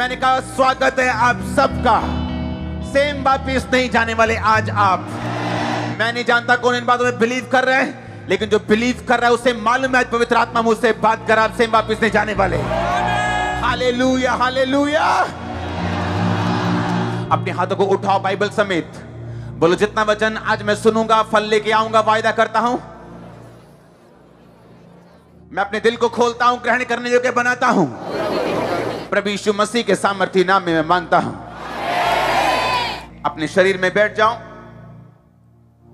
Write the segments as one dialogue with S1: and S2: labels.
S1: मैंने कहा स्वागत है आप सबका, सेम वापिस नहीं जाने वाले आज आप। मैं नहीं जानता कौन इन बातों में बिलीव कर रहे हैं, लेकिन जो बिलीव कर रहा है उसे मालूम है आज पवित्र आत्मा मुझसे बात कर, आप सेम वापिस नहीं जाने वाले। Hallelujah hallelujah. अपने हाथों को उठाओ बाइबल समेत, बोलो जितना वचन आज मैं सुनूंगा फल लेके आऊंगा, वायदा करता हूं। मैं अपने दिल को खोलता हूं, ग्रहण करने योग्य बनाता हूं। प्रभु यीशु मसीह के सामर्थी नाम में मैं मानता हूं। अपने शरीर में बैठ जाओ,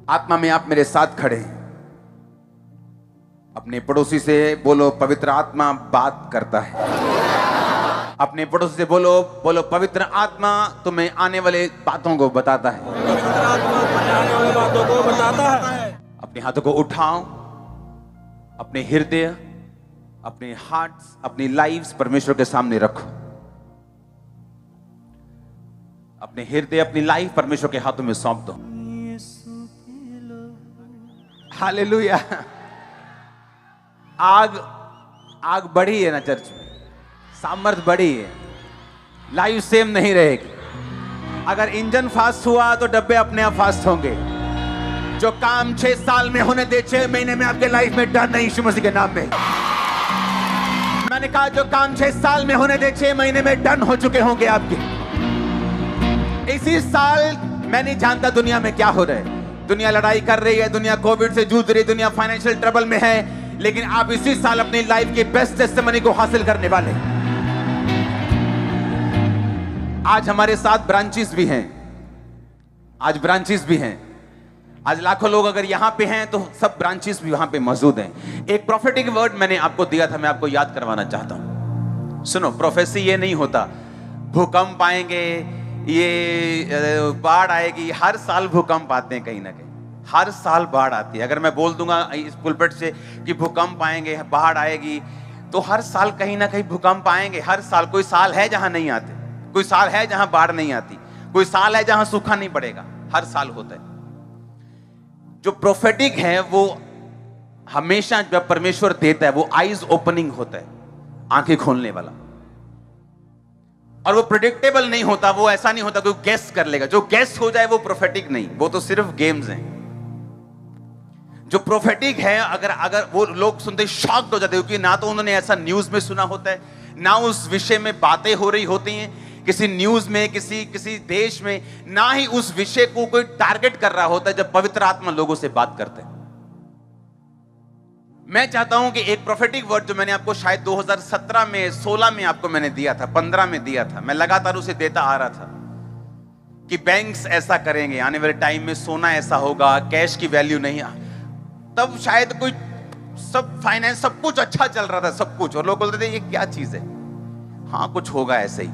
S1: आत्मा में आप मेरे साथ खड़े हैं। अपने पड़ोसी से बोलो पवित्र आत्मा बात करता है। अपने पड़ोसी से बोलो बोलो पवित्र आत्मा तुम्हें आने वाले बातों को बताता है।
S2: पवित्र आत्मा तुम्हें आने वाली बातों को बताता है।
S1: अपने हाथों को उठाओ, अपने हृदय, अपने हार्ट्स, अपनी लाइव्स परमेश्वर के सामने रखो। अपने हृदय, अपनी लाइफ परमेश्वर के हाथों में सौंप दो। हालेलुया। आग बढ़ी है ना चर्च में, सामर्थ बढ़ी है, लाइफ सेम नहीं रहेगी। अगर इंजन फास्ट हुआ तो डब्बे अपने आप फास्ट होंगे। जो काम 6 साल में होने दे 6 महीने में आपके लाइफ में डन नहीं, यीशु मसीह के नाम में। मैंने कहा जो काम 6 साल में होने दे 6 महीने में डन हो चुके होंगे आपके। इसी साल मैं नहीं जानता दुनिया में क्या हो रहा है, दुनिया लड़ाई कर रही है, दुनिया कोविड से जूझ रही है, दुनिया फाइनेंशियल ट्रबल में है, लेकिन आप इसी साल अपनी लाइफ की बेस्ट टेस्टिमनी को हासिल करने वाले। आज हमारे साथ ब्रांचेस भी हैं, आज ब्रांचेस भी हैं। आज लाखों लोग अगर यहां पे हैं तो सब ब्रांचेस भी वहां पे मौजूद हैं। एक प्रोफेटिक वर्ड मैंने आपको दिया था, मैं आपको याद करवाना चाहता हूं। सुनो, प्रोफेसी ये नहीं होता भूकंप आएंगे, ये बाढ़ आएगी। हर साल भूकंप आते हैं कहीं ना कहीं, हर साल बाढ़ आती है। अगर मैं बोल दूंगा इस पुलपिट से कि भूकंप आएंगे, बाढ़ आएगी, तो हर साल कहीं ना कहीं भूकंप आएंगे। हर साल कोई साल है जहां नहीं आते, कोई साल है जहां बाढ़ नहीं आती, कोई साल है जहां सूखा नहीं पड़ेगा। हर साल होता है। जो प्रोफेटिक है वो हमेशा जब परमेश्वर देता है वो आईज ओपनिंग होता है, आंखें खोलने वाला। और वो प्रेडिक्टेबल नहीं होता, वो ऐसा नहीं होता कोई गेस कर लेगा। जो गेस हो जाए वो प्रोफेटिक नहीं, वो तो सिर्फ गेम्स हैं। जो प्रोफेटिक है, अगर वो लोग सुनते शॉक्ड हो जाते हैं, क्योंकि ना तो उन्होंने ऐसा न्यूज में सुना होता है, ना उस विषय में बातें हो रही होती हैं किसी न्यूज में, किसी देश में, ना ही उस विषय को कोई टारगेट कर रहा होता है जब पवित्र आत्मा लोगों से बात करते हैं। मैं चाहता हूं कि एक प्रोफेटिक वर्ड जो मैंने आपको शायद 2017 में 16 में आपको मैंने दिया था, 15 में दिया था, मैं लगातार उसे देता आ रहा था कि बैंक्स ऐसा करेंगे, आने वाले टाइम में सोना ऐसा होगा, कैश की वैल्यू नहीं। तब शायद कोई सब फाइनेंस सब कुछ अच्छा चल रहा था, सब कुछ, और लोग बोलते थे ये क्या चीज है। हाँ, कुछ होगा ऐसे ही,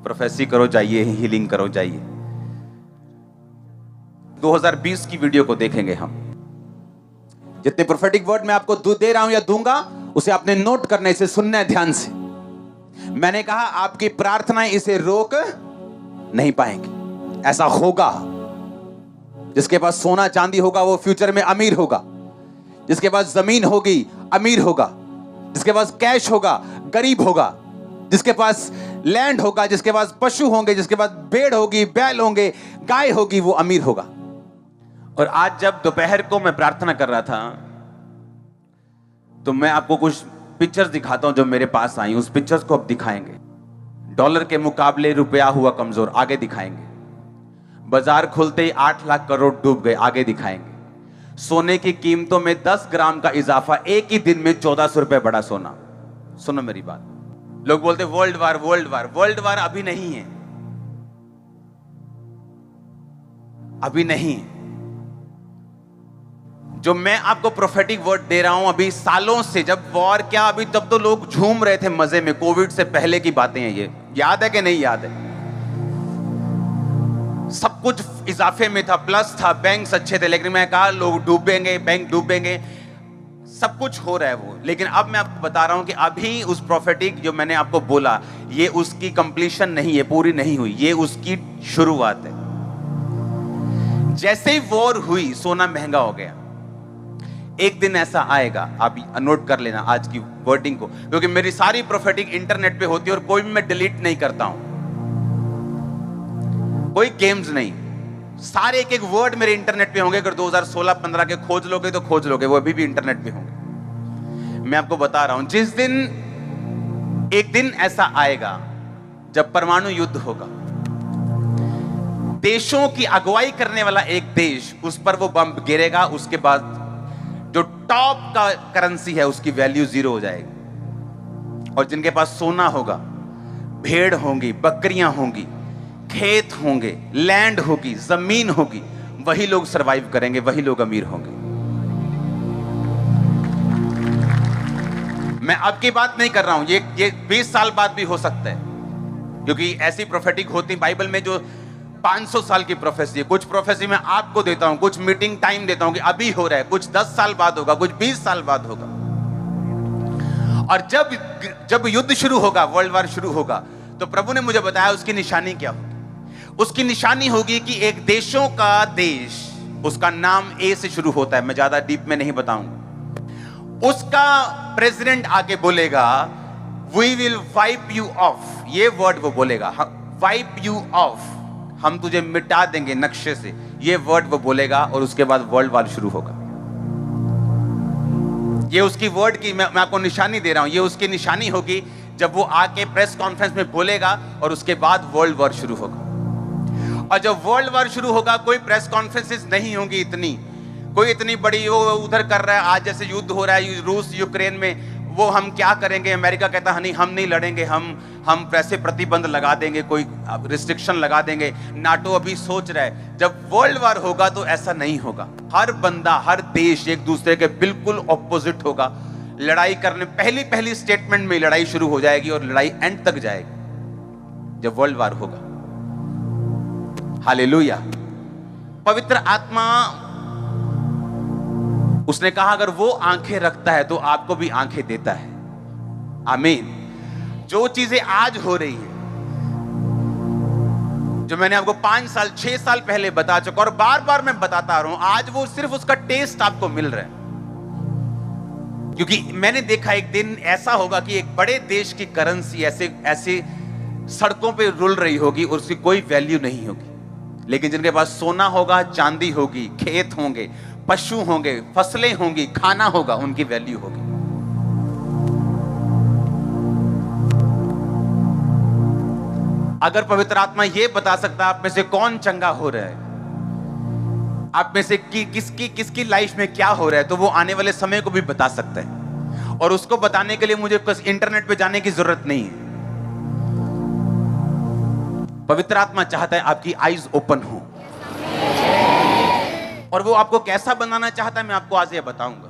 S1: प्रोफेसी करो जाइए, हीलिंग करो जाइए। 2020 की वीडियो को देखेंगे हम। जितने प्रोफेटिक वर्ड मैं आपको दे रहा हूं या दूंगा, उसे आपने नोट करना, इसे सुनना है ध्यान से। मैंने कहा आपकी प्रार्थनाएं इसे रोक नहीं पाएंगी। ऐसा होगा, जिसके पास सोना चांदी होगा वो फ्यूचर में अमीर होगा, जिसके पास जमीन होगी अमीर होगा, जिसके पास कैश होगा गरीब होगा, जिसके पास लैंड होगा, जिसके पास पशु होंगे, जिसके पास भेड़ होगी, बैल होंगे, गाय होगी, वो अमीर होगा। और आज जब दोपहर को मैं प्रार्थना कर रहा था तो मैं आपको कुछ पिक्चर्स दिखाता हूं जो मेरे पास आई। उस पिक्चर्स को अब दिखाएंगे। डॉलर के मुकाबले रुपया हुआ कमजोर, आगे दिखाएंगे। बाजार खुलते ही 8 लाख करोड़ डूब गए, आगे दिखाएंगे। सोने की कीमतों में 10 ग्राम का इजाफा, एक ही दिन में 1400 रुपए बढ़ा सोना। सुनो मेरी बात। लोग बोलते world war world war, world war अभी नहीं है, अभी नहीं। जो मैं आपको प्रोफेटिक वर्ड दे रहा हूं, अभी सालों से, जब वॉर क्या, अभी तब तो लोग झूम रहे थे मजे में। कोविड से पहले की बातें हैं ये, याद है कि नहीं याद है? सब कुछ इजाफे में था, प्लस था, बैंक्स अच्छे थे, लेकिन मैं कहा लोग डूबेंगे, बैंक डूबेंगे, सब कुछ हो रहा है वो। लेकिन अब मैं आपको बता रहा हूं कि अभी उस प्रोफेटिक जो मैंने आपको बोला, ये उसकी कंप्लीशन नहीं है, पूरी नहीं हुई, ये उसकी शुरुआत है। जैसे ही वॉर हुई, सोना महंगा हो गया। एक दिन ऐसा आएगा, आप नोट कर लेना आज की वर्डिंग को, क्योंकि मेरी सारी प्रोफेटिक इंटरनेट पे होती है और कोई भी मैं डिलीट नहीं करता हूं, कोई गेम्स नहीं, सारे एक एक वर्ड मेरे इंटरनेट पे होंगे। अगर 2016-15 के खोज लोगे तो खोज लोगे, वो अभी भी इंटरनेट पे होंगे। मैं आपको बता रहा हूं, जिस दिन एक दिन ऐसा आएगा जब परमाणु युद्ध होगा, देशों की अगुवाई करने वाला एक देश, उस पर वो बम गिरेगा, उसके बाद जो टॉप का करेंसी है उसकी वैल्यू 0 हो जाएगी। और जिनके पास सोना होगा, भेड़ होंगी, बकरियां होंगी, खेत होंगे, लैंड होगी, जमीन होगी, वही लोग सरवाइव करेंगे, वही लोग अमीर होंगे। मैं अब की बात नहीं कर रहा हूं, ये 20 साल बाद भी हो सकता है, क्योंकि ऐसी प्रोफेटिक होती बाइबल में जो 500 साल की प्रोफेसी है। कुछ प्रोफेसी मैं आपको देता हूं, कुछ मीटिंग टाइम देता हूं कि अभी हो रहा है, कुछ 10 साल बाद होगा, कुछ 20 साल बाद होगा। और जब युद्ध शुरू होगा, वर्ल्ड वॉर शुरू होगा, तो प्रभु ने मुझे बताया उसकी निशानी क्या होगी। उसकी निशानी होगी कि एक देशों का देश, उसका नाम ए से शुरू होता है, मैं ज्यादा डीप में नहीं बताऊंगा, उसका प्रेसिडेंट आके बोलेगा we will wipe you off. ये वर्ड वो बोलेगा, वाइप यू ऑफ, हम तुझे मिटा देंगे नक्शे से, ये वर्ड वो बोलेगा। और उसके बाद वर्ल्ड वॉर शुरू होगा। ये उसकी वर्ड की मैं आपको निशानी दे रहा हूं, ये उसकी निशानी होगी जब वो आके प्रेस कॉन्फ्रेंस में बोलेगा, और उसके बाद वर्ल्ड वॉर शुरू होगा। और जब वर्ल्ड वॉर शुरू होगा, कोई प्रेस कॉन्फ्रेंसेस नहीं होंगी इतनी, कोई इतनी बड़ी वो उधर कर रहा है, आज जैसे युद्ध हो रहा है रूस यूक्रेन में, वो हम क्या करेंगे, अमेरिका कहता है नहीं हम नहीं लड़ेंगे, हम वैसे प्रतिबंध लगा देंगे, कोई रिस्ट्रिक्शन लगा देंगे। नाटो अभी सोच रहा है, जब वर्ल्ड वॉर होगा तो ऐसा नहीं होगा। हर बंदा, हर देश एक दूसरे के बिल्कुल ऑपोजिट होगा, लड़ाई करने पहली स्टेटमेंट में लड़ाई शुरू हो जाएगी और लड़ाई एंड तक जाएगी जब वर्ल्ड वॉर होगा। हालेलुया। पवित्र आत्मा, उसने कहा अगर वो आंखें रखता है तो आपको भी आंखें देता है। आमीन। जो चीजें आज हो रही है, जो मैंने आपको 5 साल 6 साल पहले बता चुका और बार बार मैं बताता रहा हूं, आज वो सिर्फ उसका टेस्ट आपको मिल रहा है। क्योंकि मैंने देखा एक दिन ऐसा होगा कि एक बड़े देश की करेंसी ऐसे सड़कों पे रुल रही होगी और उसकी कोई वैल्यू नहीं होगी, लेकिन जिनके पास सोना होगा, चांदी होगी, खेत होंगे, पशु होंगे, फसलें होंगी, खाना होगा, उनकी वैल्यू होगी। अगर पवित्र आत्मा यह बता सकता आप में से कौन चंगा हो रहा है, आप में से किसकी लाइफ में क्या हो रहा है, तो वो आने वाले समय को भी बता सकता है। और उसको बताने के लिए मुझे इंटरनेट पे जाने की जरूरत नहीं है। पवित्र आत्मा चाहता है आपकी आईज ओपन हो, और वो आपको कैसा बनाना चाहता है मैं आपको आज ये बताऊंगा।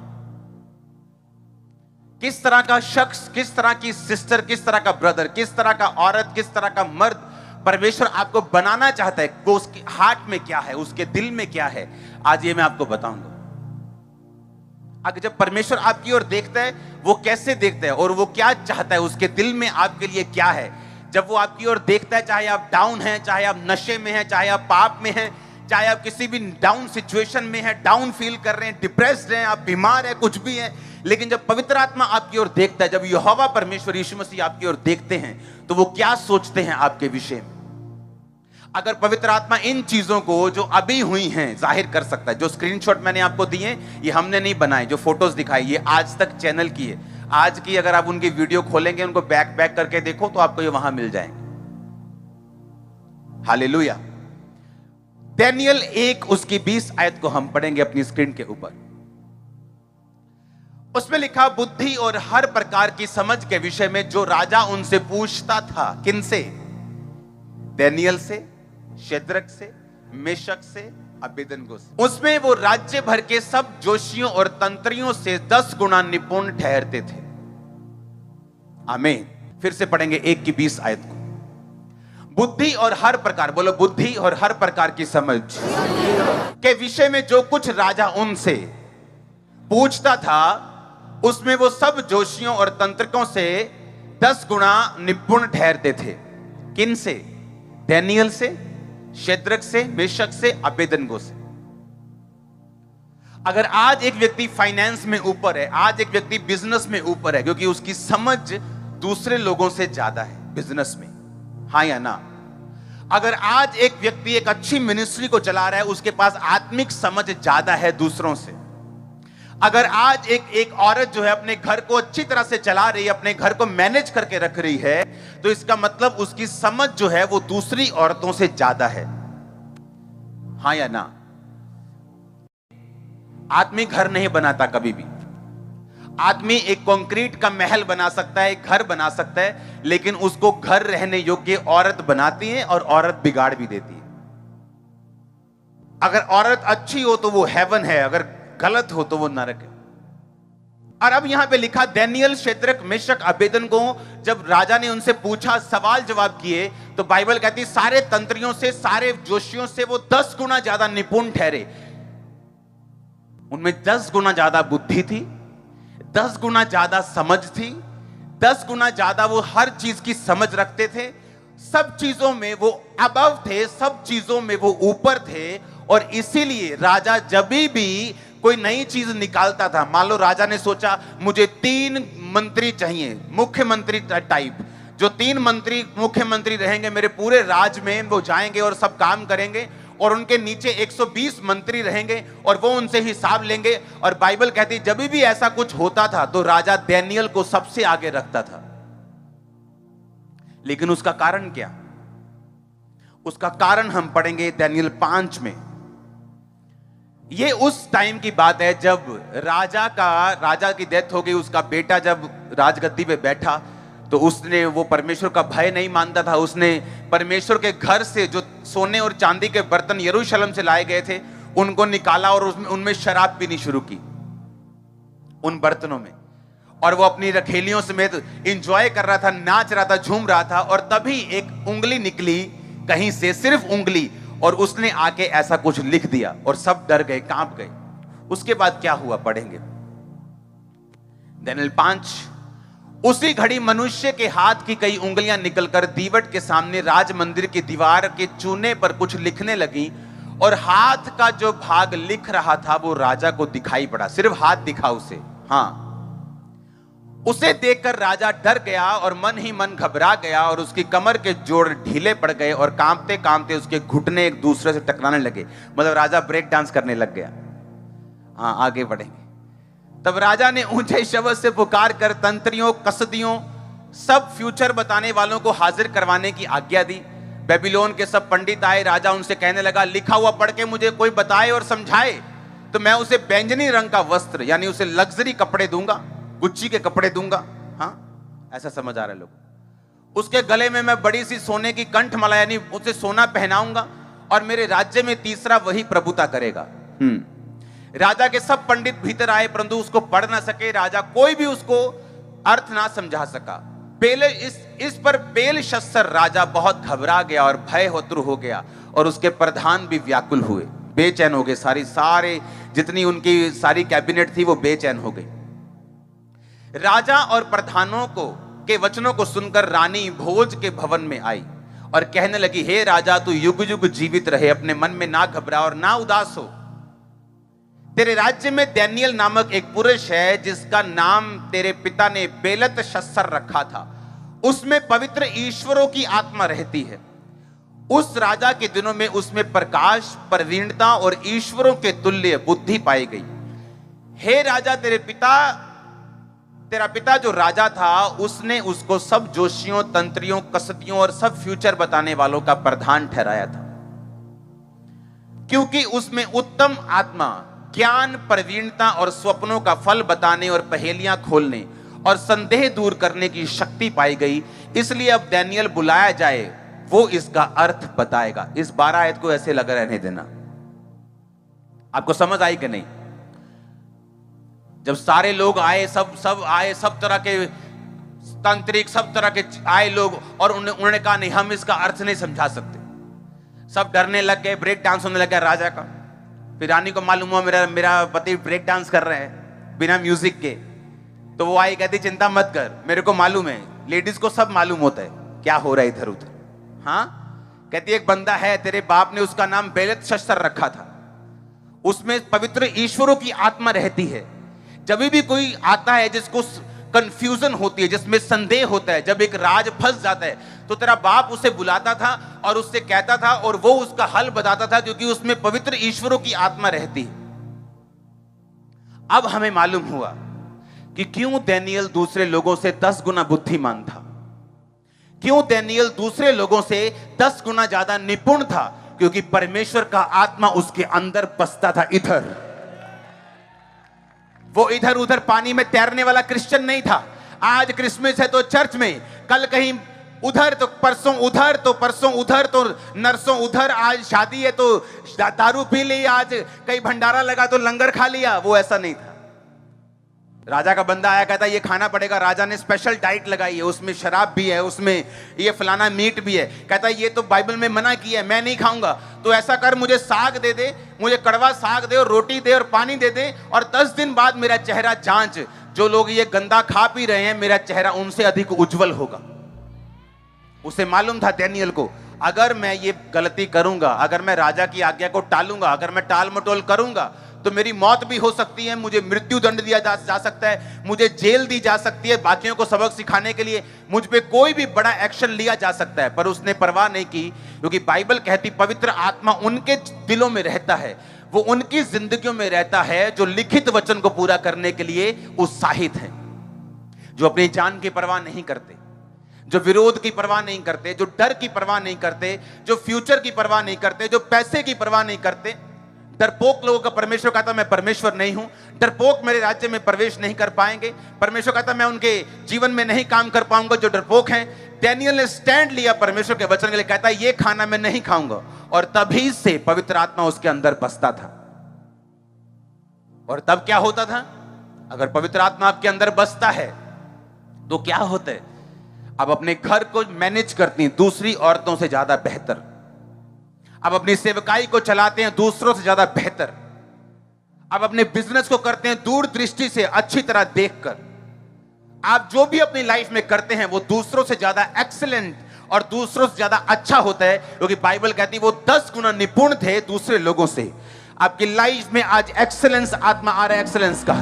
S1: किस तरह का शख्स, किस तरह की सिस्टर, किस तरह का ब्रदर, किस तरह का औरत, किस तरह का मर्द परमेश्वर आपको बनाना चाहता है, वो उसके हार्ट में क्या है, उसके दिल में क्या है, आज ये मैं आपको बताऊंगा। अगर जब परमेश्वर आपकी ओर देखता है, वो कैसे देखता है और वो क्या चाहता है, उसके दिल में आपके लिए क्या है। जब वो आपकी ओर देखता है, चाहे आप डाउन हैं, चाहे आप नशे में हैं, चाहे आप पाप में हैं, चाहे आप किसी भी डाउन सिचुएशन में हैं, डाउन फील कर रहे हैं, डिप्रेस्ड हैं, आप बीमार हैं, कुछ भी हैं, लेकिन जब पवित्र आत्मा आपकी ओर देखता है, जब यहोवा परमेश्वर यीशु मसीह आपकी ओर देखते हैं, तो वो क्या सोचते हैं आपके विषय में। अगर पवित्र आत्मा इन चीजों को जो अभी हुई हैं जाहिर कर सकता है, जो स्क्रीनशॉट मैंने आपको दिए, ये हमने नहीं बनाए, जो फोटोज दिखाई ये आज तक चैनल की है, आज की अगर आप उनकी वीडियो खोलेंगे, उनको बैक करके देखो तो आपको ये वहां मिल जाएंगे। हालेलुया। दानियेल 1 उसकी 20 आयत को हम पढ़ेंगे अपनी स्क्रीन के ऊपर। उसमें लिखा, बुद्धि और हर प्रकार की समझ के विषय में जो राजा उनसे पूछता था। किनसे? दानियेल से, शेद्रक से, मेशक से, अबेदनगो से। उसमें वो राज्य भर के सब जोशियों और तंत्रियों से 10 गुना निपुण ठहरते थे। आमीन। फिर से पढ़ेंगे 1 की 20 आयत को। बुद्धि और हर प्रकार, बोलो बुद्धि और हर प्रकार की समझ के विषय में जो कुछ राजा उनसे पूछता था, उसमें वो सब जोशियों और तंत्रकों से 10 गुना निपुण ठहरते थे। किन से? दानियेल से, शेद्रक से, मेशक से, अबेदनगो से। अगर आज एक व्यक्ति फाइनेंस में ऊपर है, आज एक व्यक्ति बिजनेस में ऊपर है, क्योंकि उसकी समझ दूसरे लोगों से ज्यादा है बिजनेस में, हाँ या ना? अगर आज एक व्यक्ति एक अच्छी मिनिस्ट्री को चला रहा है, उसके पास आत्मिक समझ ज्यादा है दूसरों से। अगर आज एक औरत जो है अपने घर को अच्छी तरह से चला रही है, अपने घर को मैनेज करके रख रही है, तो इसका मतलब उसकी समझ जो है वो दूसरी औरतों से ज्यादा है, हाँ या ना? आदमी घर नहीं बनाता कभी भी। आदमी एक कंक्रीट का महल बना सकता है, एक घर बना सकता है, लेकिन उसको घर रहने योग्य औरत बनाती है और औरत बिगाड़ भी देती है। अगर औरत अच्छी हो तो वो हेवन है, अगर गलत हो तो वो नरक है। और अब यहां पे लिखा, दानियेल, शेद्रक, मेशक, अबेदनगो, जब राजा ने उनसे पूछा, सवाल जवाब किए, तो बाइबल कहती सारे तंत्रियों से, सारे जोशियों से वो 10 गुना ज्यादा निपुण ठहरे। उनमें 10 गुना ज्यादा बुद्धि थी, 10 गुना ज्यादा समझ थी, 10 गुना ज्यादा वो हर चीज की समझ रखते थे। सब चीजों में वो अबव थे, सब चीजों में वो ऊपर थे। और इसीलिए राजा जब भी कोई नई चीज निकालता था, मान लो राजा ने सोचा मुझे 3 मंत्री चाहिए, मुख्यमंत्री टाइप, जो 3 मंत्री मुख्यमंत्री रहेंगे मेरे पूरे राज्य में, वो जाएंगे और सब काम करेंगे, और उनके नीचे 120 मंत्री रहेंगे और वो उनसे हिसाब लेंगे। और बाइबल कहती जब भी ऐसा कुछ होता था तो राजा दानियेल को सबसे आगे रखता था। लेकिन उसका कारण क्या? उसका कारण हम पढ़ेंगे दानियेल 5 में। ये उस टाइम की बात है जब राजा की डेथ हो गई। उसका बेटा जब राजगद्दी पे बैठा तो उसने, वो परमेश्वर का भय नहीं मानता था, उसने परमेश्वर के घर से जो सोने और चांदी के बर्तन यरूशलेम से लाए गए थे उनको निकाला और उनमें शराब पीनी शुरू की, उन बर्तनों में। और वो अपनी रखेलियों समेत एंजॉय कर रहा था, नाच रहा था, झूम रहा था। और तभी एक उंगली निकली कहीं से, सिर्फ उंगली, और उसने आके ऐसा कुछ लिख दिया और सब डर गए, कांप गए। उसके बाद क्या हुआ पढ़ेंगे दानियेल 5। उसी घड़ी मनुष्य के हाथ की कई उंगलियां निकलकर दीवट के सामने राज मंदिर की दीवार के चूने पर कुछ लिखने लगी, और हाथ का जो भाग लिख रहा था वो राजा को दिखाई पड़ा। सिर्फ हाथ दिखा उसे, हाँ। उसे देखकर राजा डर गया और मन ही मन घबरा गया, और उसकी कमर के जोड़ ढीले पड़ गए और कांपते कांपते उसके घुटने एक दूसरे से टकराने लगे। मतलब राजा ब्रेक डांस करने लग गया। हाँ, आगे बढ़ेंगे। तब राजा ने ऊंचे शब्द से पुकार कर तंत्रियों, कसदियों, सब फ्यूचर बताने वालों को हाजिर करवाने की आज्ञा दी। बेबीलोन के सब पंडित आए। राजा उनसे कहने लगा, लिखा हुआ पढ़ के मुझे कोई बताए और समझाए तो मैं उसे बैंगनी रंग का वस्त्र, यानी उसे लग्जरी कपड़े दूंगा, गुच्ची के कपड़े दूंगा। हाँ, ऐसा समझ आ रहा है लोग। उसके गले में मैं बड़ी सी सोने की कंठमाला, यानी उसे सोना पहनाऊंगा, और मेरे राज्य में तीसरा वही प्रभुता करेगा। राजा के सब पंडित भीतर आए, परंतु उसको पढ़ ना सके। राजा कोई भी उसको अर्थ ना समझा सका। इस पर बेलशस्सर राजा बहुत घबरा गया और भय होतुर हो गया, और उसके प्रधान भी व्याकुल हुए, बेचैन हो गए। सारे जितनी उनकी सारी कैबिनेट थी वो बेचैन हो गई। राजा और प्रधानों के वचनों को सुनकर रानी भोज के भवन में आई और कहने लगी, हे राजा, तू युग युग जीवित रहे, अपने मन में ना घबरा और ना उदास हो। तेरे राज्य में दानियेल नामक एक पुरुष है जिसका नाम तेरे पिता ने बेलतशस्सर रखा था। उसमें पवित्र ईश्वरों की आत्मा रहती है। उस राजा के दिनों में उसमें प्रकाश, प्रवीणता और ईश्वरों के तुल्य बुद्धि पाई गई। हे राजा, तेरा पिता जो राजा था उसने उसको सब जोशियों, तंत्रियों, कसदियों और सब फ्यूचर बताने वालों का प्रधान ठहराया था, क्योंकि उसमें उत्तम आत्मा, ज्ञान, प्रवीणता और स्वप्नों का फल बताने और पहेलियां खोलने और संदेह दूर करने की शक्ति पाई गई। इसलिए अब दानियेल बुलाया जाए, वो इसका अर्थ बताएगा। इस 12 आयत को ऐसे लगा रहने देना। आपको समझ आई कि नहीं? जब सारे लोग आए, सब आए, सब तरह के तांत्रिक, सब तरह के आए लोग, और उन्होंने कहा नहीं, हम इसका अर्थ नहीं समझा सकते। सब डरने लग गए, ब्रेक डांस होने लग गया राजा का। फिर रानी को मालूम हुआ मेरा पति ब्रेक डांस कर रहे हैं बिना म्यूजिक के, तो वो आई, कहती चिंता मत कर, मेरे को मालूम है, लेडीज को सब मालूम होता है क्या हो रहा है इधर उधर। हाँ, कहती एक बंदा है, तेरे बाप ने उसका नाम बेलतशस्सर रखा था, उसमें पवित्र ईश्वरों की आत्मा रहती है। जब भी कोई आता है जिसको कंफ्यूजन होती है, जिसमें संदेह होता है, जब एक राज फंस जाता है, तो तेरा बाप उसे बुलाता था और उससे कहता था और वो उसका हल बताता था, क्योंकि उसमें पवित्र ईश्वरों की आत्मा रहती है। अब हमें मालूम हुआ कि क्यों दानियेल दूसरे लोगों से 10 गुना बुद्धिमान था, क्यों दानियेल दूसरे लोगों से 10 गुना ज्यादा निपुण था, क्योंकि परमेश्वर का आत्मा उसके अंदर बसता था। इधर वो इधर उधर पानी में तैरने वाला क्रिश्चियन नहीं था। आज क्रिसमस है तो चर्च में, कल कहीं उधर तो परसों उधर, तो परसों उधर तो नरसों उधर, आज शादी है तो दारू पी ली, आज कहीं भंडारा लगा तो लंगर खा लिया। वो ऐसा नहीं था। राजा का बंदा आया, कहता ये खाना पड़ेगा। राजा ने स्पेशल डाइट लगाई है, उसमें शराब भी है, उसमें ये फलाना मीट भी है। कहता ये तो बाइबल में मना किया है, मैं नहीं खाऊंगा। तो ऐसा कर, मुझे साग दे दे, मुझे कड़वा साग दे और रोटी दे और पानी दे दे, और 10 दिन बाद मेरा चेहरा जांच, जो लोग ये गंदा खा पी रहे हैं मेरा चेहरा उनसे अधिक उज्जवल होगा। उसे मालूम था दानियेल को, अगर मैं ये गलती करूंगा, अगर मैं राजा की आज्ञा को टालूंगा, अगर मैं टाल मटोल करूंगा, तो मेरी मौत भी हो सकती है, मुझे मृत्यु दंड दिया जा सकता है, मुझे जेल दी जा सकती है, बाकियों को सबक सिखाने के लिए मुझ पे कोई भी बड़ा एक्शन लिया जा सकता है। पर उसने परवाह नहीं की, क्योंकि बाइबल कहती पवित्र आत्मा उनके दिलों में रहता है, वो उनकी जिंदगियों में रहता है जो लिखित वचन को पूरा करने के लिए उत्साहित हैं, जो अपनी जान की परवाह नहीं करते, जो विरोध की परवाह नहीं करते, जो डर की परवाह नहीं करते, जो फ्यूचर की परवाह नहीं करते, जो पैसे की परवाह नहीं करते। डरपोक लोगों का परमेश्वर कहता मैं परमेश्वर नहीं हूं, डरपोक मेरे राज्य में प्रवेश नहीं कर पाएंगे। परमेश्वर कहता मैं उनके जीवन में नहीं काम कर पाऊंगा जो डरपोक हैं। दानियेल ने स्टैंड लिया परमेश्वर के वचन के लिए, कहता ये खाना मैं नहीं खाऊंगा, और तभी से पवित्र आत्मा उसके अंदर बसता था। और तब क्या होता था? अगर पवित्र आत्मा आपके अंदर बसता है तो क्या होता है? अब अपने घर को मैनेज करती हैं दूसरी औरतों से ज्यादा बेहतर, अब अपनी सेवकाई को चलाते हैं दूसरों से ज्यादा बेहतर, अब अपने बिजनेस को करते हैं दूर दृष्टि से, अच्छी तरह देखकर। आप जो भी अपनी लाइफ में करते हैं वो दूसरों से ज्यादा एक्सीलेंट और दूसरों से ज्यादा अच्छा होता है, क्योंकि बाइबल कहती है वो 10 गुना निपुण थे दूसरे लोगों से। आपकी लाइफ में आज एक्सीलेंस आत्मा आ रहा है, एक्सीलेंस का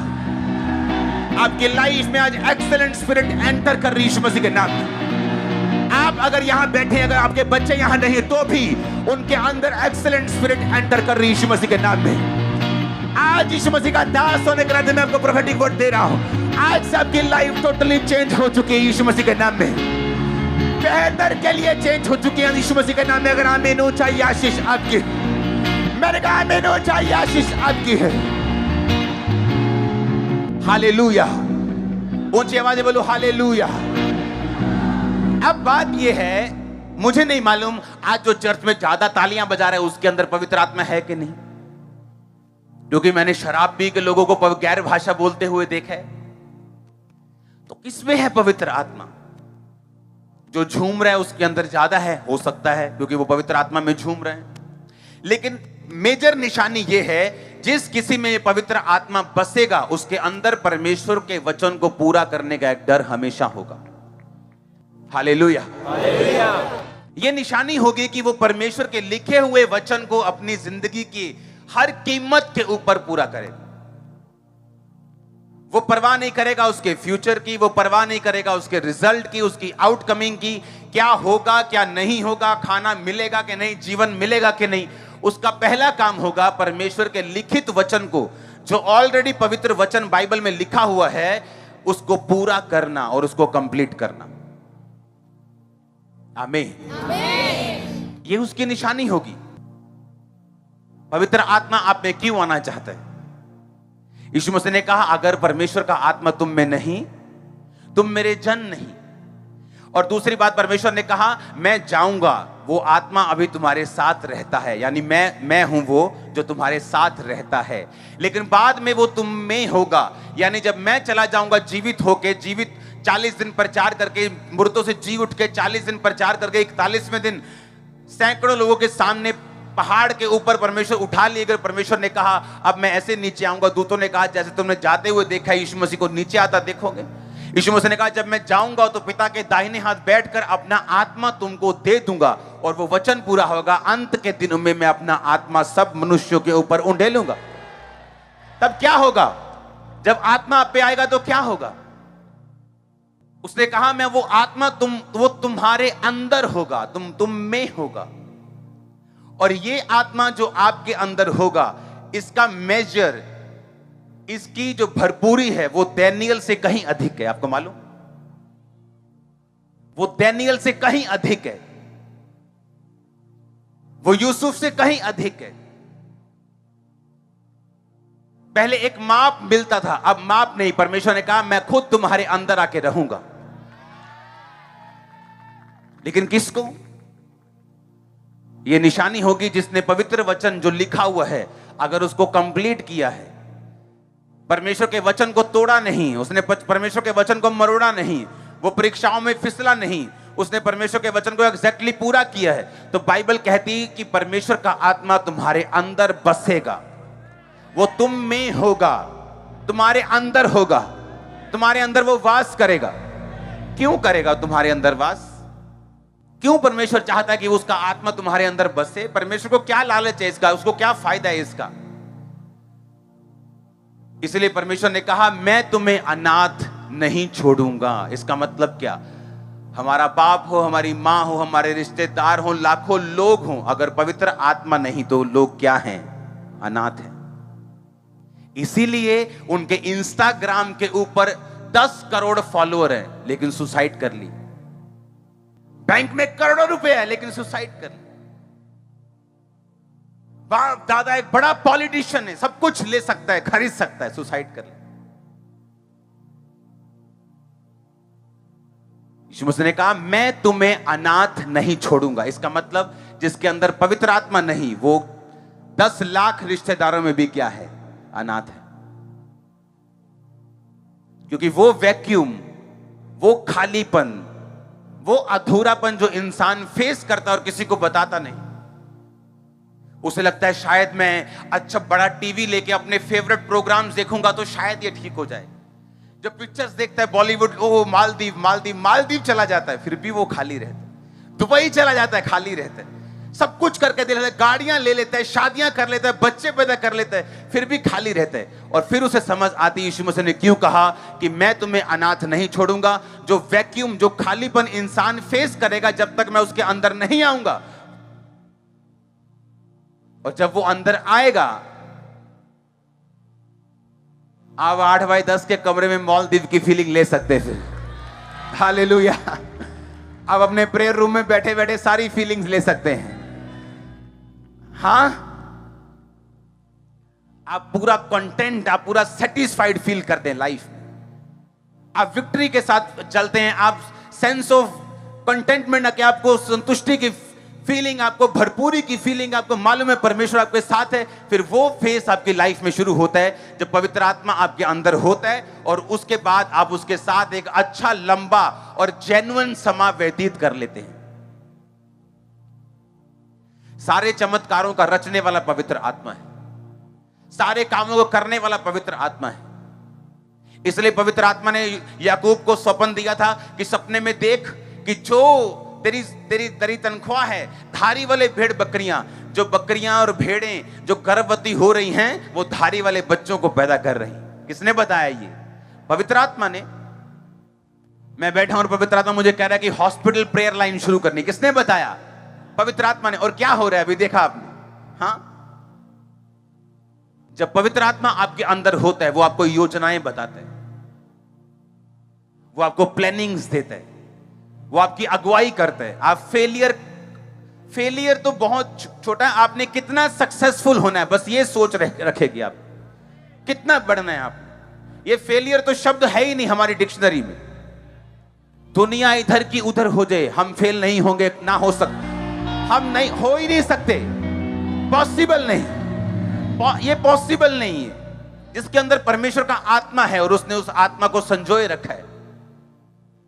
S1: आपकी लाइफ में आज एक्सीलेंट स्पिरिट एंटर कर रही यीशु मसीह के नाम में। आप अगर यहां बैठे, अगर आपके बच्चे यहां नहीं, तो भी उनके अंदर एक्सीलेंट स्पिरिट एंटर कर रही यीशु मसीह के नाम में। आज यीशु मसीह का दास होने के नाते मैं आपको प्रोफेटिक वर्ड दे रहा हूं, आज से आपकी लाइफ टोटली चेंज हो चुकी है यीशु मसीह के नाम में, बेहतर के लिए चेंज हो चुकी है यीशु मसीह के नाम में। अगर आमीन हो चाहिए आशीष आपकी, मैंने कहा आमीन हो चाहिए आशीष आपकी है। हालेलुया, ऊंची आवाज में बोलो हालेलुया। अब बात यह है, मुझे नहीं मालूम आज जो चर्च में ज्यादा तालियां बजा रहे हैं उसके अंदर पवित्र आत्मा है कि नहीं, क्योंकि मैंने शराब पी के लोगों को गैर भाषा बोलते हुए देखा है। तो किसमें है पवित्र आत्मा? जो झूम रहा है उसके अंदर ज्यादा है, हो सकता है क्योंकि वो पवित्र आत्मा में झूम रहे हैं। लेकिन मेजर निशानी ये है, जिस किसी में ये पवित्र आत्मा बसेगा उसके अंदर परमेश्वर के वचन को पूरा करने का एक डर हमेशा होगा। Hallelujah, hallelujah. ये निशानी होगी कि वो परमेश्वर के लिखे हुए वचन को अपनी जिंदगी की हर कीमत के ऊपर पूरा करेगा। वो परवाह नहीं करेगा उसके फ्यूचर की, वो परवाह नहीं करेगा उसके रिजल्ट की, उसकी आउटकमिंग की, क्या होगा क्या नहीं होगा, खाना मिलेगा कि नहीं, जीवन मिलेगा कि नहीं। उसका पहला काम होगा परमेश्वर के लिखित वचन को, जो ऑलरेडी पवित्र वचन बाइबल में लिखा हुआ है, उसको पूरा करना और उसको कंप्लीट करना। आमीन। ये उसकी निशानी होगी। पवित्र आत्मा आप में क्यों आना चाहता है? यीशु मसीह ने कहा अगर परमेश्वर का आत्मा तुम में नहीं, तुम मेरे जन नहीं। और दूसरी बात परमेश्वर ने कहा मैं जाऊंगा, वो आत्मा अभी तुम्हारे साथ रहता है, यानी मैं हूं वो जो तुम्हारे साथ रहता है, लेकिन बाद में वो तुम में होगा। यानी जब मैं चला जाऊंगा जीवित होके, जीवित 40 दिन प्रचार करके, मुर्दों से जी उठ के 40 दिन प्रचार करके 41वें दिन सैकड़ों लोगों के सामने पहाड़ के ऊपर परमेश्वर उठा लिए गए। परमेश्वर ने कहा अब मैं ऐसे नीचे आऊंगा। दूतों ने कहा जैसे तुमने जाते हुए देखा यीशु मसीह को नीचे आता देखोगे। यीशु मसीह ने कहा जब मैं जाऊंगा तो पिता के दाहिने हाथ बैठकर अपना आत्मा तुमको दे दूंगा, और वो वचन पूरा होगा, अंत के दिनों में मैं अपना आत्मा सब मनुष्यों के ऊपर उंडेलूंगा। तब क्या होगा? जब आत्मा आप पे आएगा तो क्या होगा? उसने कहा मैं वो आत्मा वो तुम्हारे अंदर होगा, तुम में होगा। और ये आत्मा जो आपके अंदर होगा, इसका मेजर, इसकी जो भरपूरी है वो डैनियल से कहीं अधिक है। आपको मालूम? वो डैनियल से कहीं अधिक है, वो यूसुफ से कहीं अधिक है। पहले एक माप मिलता था, अब माप नहीं। परमेश्वर ने कहा मैं खुद तुम्हारे अंदर आके रहूंगा। लेकिन किसको? यह निशानी होगी जिसने पवित्र वचन जो लिखा हुआ है, अगर उसको कंप्लीट किया है, परमेश्वर के वचन को तोड़ा नहीं, उसने परमेश्वर के वचन को मरोड़ा नहीं, वो परीक्षाओं में फिसला नहीं, उसने परमेश्वर के वचन को एग्जैक्टली पूरा किया है, तो बाइबल कहती है कि परमेश्वर का आत्मा तुम्हारे अंदर बसेगा, वो तुम में होगा, तुम्हारे अंदर होगा, तुम्हारे अंदर वो वास करेगा। क्यों करेगा तुम्हारे अंदर वास? क्यों परमेश्वर चाहता है कि उसका आत्मा तुम्हारे अंदर बसे? परमेश्वर को क्या लालच है इसका? उसको क्या फायदा है इसका? इसलिए परमेश्वर ने कहा मैं तुम्हें अनाथ नहीं छोड़ूंगा। इसका मतलब क्या? हमारा बाप हो, हमारी मां हो, हमारे रिश्तेदार हो, लाखों लोग हों, अगर पवित्र आत्मा नहीं तो लोग क्या हैं? अनाथ हैं। इसीलिए उनके इंस्टाग्राम के ऊपर 10 करोड़ फॉलोअर हैं, लेकिन सुसाइड कर ली। बैंक में करोड़ों रुपए है, लेकिन सुसाइड कर ली। बाप दादा एक बड़ा पॉलिटिशियन है, सब कुछ ले सकता है, खरीद सकता है, सुसाइड कर ली। यीशु मसीह ने कहा मैं तुम्हें अनाथ नहीं छोड़ूंगा। इसका मतलब जिसके अंदर पवित्र आत्मा नहीं, वो 10 लाख रिश्तेदारों में भी क्या है? अनाथ है। क्योंकि वो वैक्यूम, वो खालीपन, वो अधूरापन जो इंसान फेस करता है और किसी को बताता नहीं, उसे लगता है शायद मैं अच्छा बड़ा टीवी लेके अपने फेवरेट प्रोग्राम्स देखूंगा तो शायद ये ठीक हो जाए। जब पिक्चर्स देखता है बॉलीवुड, ओ मालदीव मालदीव मालदीव चला जाता है, फिर भी वो खाली रहता है। दुबई चला जाता है, खाली रहता है। सब कुछ करके दे लेता है, गाड़ियां ले लेता है, शादियां कर लेता है, बच्चे पैदा कर लेता है, फिर भी खाली रहता है। और फिर उसे समझ आती है यीशु मसीह ने क्यों कहा कि मैं तुम्हें अनाथ नहीं छोड़ूंगा। जो वैक्यूम, जो खालीपन इंसान फेस करेगा जब तक मैं उसके अंदर नहीं आऊंगा, और जब वो अंदर आएगा, आप 8x10 के कमरे में मालदीव की फीलिंग ले सकते हैं। फिर हालेलुया, आप अपने प्रेयर रूम में बैठे बैठे सारी फीलिंग्स ले सकते हैं। हाँ, आप पूरा कंटेंट, आप पूरा सेटिस्फाइड फील करते हैं लाइफ में, आप विक्ट्री के साथ चलते हैं, आप सेंस ऑफ कंटेंटमेंट, कि आपको संतुष्टि की फीलिंग, आपको भरपूरी की फीलिंग, आपको मालूम है परमेश्वर आपके साथ है। फिर वो फेस आपकी लाइफ में शुरू होता है जब पवित्र आत्मा आपके अंदर होता है, और उसके बाद आप उसके साथ एक अच्छा, लंबा और जेन्युइन समय व्यतीत कर लेते हैं। सारे चमत्कारों का रचने वाला पवित्र आत्मा है, सारे कामों को करने वाला पवित्र आत्मा है। इसलिए पवित्र आत्मा ने याकूब को स्वप्न दिया था कि सपने में देख कि जो तेरी तनख्वाह है, धारी वाले भेड़ बकरियां, जो बकरियां और भेड़ें जो गर्भवती हो रही हैं, वो धारी वाले बच्चों को पैदा कर रही। किसने बताया? ये पवित्र आत्मा ने। मैं बैठा हूं और पवित्र आत्मा मुझे कह रहा है कि हॉस्पिटल प्रेयर लाइन शुरू करनी। किसने बताया? पवित्र आत्मा ने। और क्या हो रहा है अभी देखा आपने? हाँ, जब पवित्र आत्मा आपके अंदर होता है, वो आपको योजनाएं बताता है, वो आपको प्लानिंग्स देता है, वो आपकी अगुवाई करता है। आप फेलियर तो बहुत छोटा है, आपने कितना सक्सेसफुल होना है बस ये सोच रखेगी आप, कितना बढ़ना है आप। ये फेलियर तो शब्द है ही नहीं हमारी डिक्शनरी में। दुनिया इधर की उधर हो जाए, हम फेल नहीं होंगे, ना हो सकते, हम नहीं, हो ही नहीं सकते, पॉसिबल नहीं, ये पॉसिबल नहीं है। जिसके अंदर परमेश्वर का आत्मा है और उसने उस आत्मा को संजोए रखा है,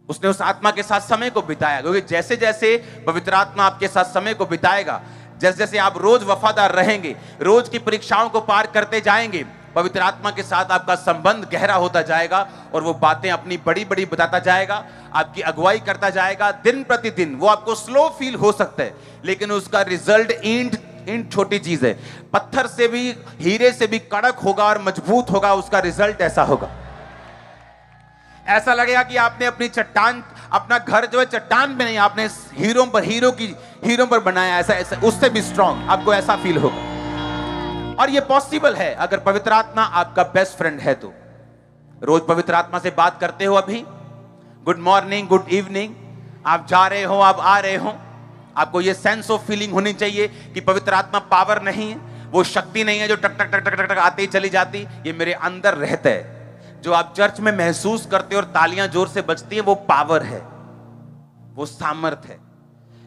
S1: उसने उस आत्मा के साथ समय को बिताया। क्योंकि जैसे जैसे पवित्र आत्मा आपके साथ समय को बिताएगा, जैसे जैसे आप रोज वफादार रहेंगे, रोज की परीक्षाओं को पार करते जाएंगे, पवित्र आत्मा के साथ आपका संबंध गहरा होता जाएगा और वो बातें अपनी बड़ी बड़ी बताता जाएगा, आपकी अगुवाई करता जाएगा दिन प्रतिदिन। वो आपको स्लो फील हो सकता है, लेकिन उसका रिजल्ट ईंट छोटी चीज है, पत्थर से भी, हीरे से भी कड़क होगा और मजबूत होगा, उसका रिजल्ट ऐसा होगा। ऐसा लगेगा कि आपने अपनी चट्टान, अपना घर जो है चट्टान पे नहीं, आपने हीरों पर बनाया, ऐसा उससे भी स्ट्रांग आपको ऐसा फील होगा। और ये पॉसिबल है अगर पवित्र आत्मा आपका बेस्ट फ्रेंड है तो। रोज पवित्र आत्मा से बात करते हो, अभी गुड मॉर्निंग, गुड इवनिंग, आप जा रहे हो, आप आ रहे हो, आपको ये सेंस ऑफ फीलिंग होनी चाहिए कि पवित्र आत्मा पावर नहीं है, वो शक्ति नहीं है जो टक टक टक टक टक टक आती ही चली जाती, ये मेरे अंदर रहता है। जो आप चर्च में महसूस करते हो और तालियां जोर से बजती है, वो पावर है, वो सामर्थ है।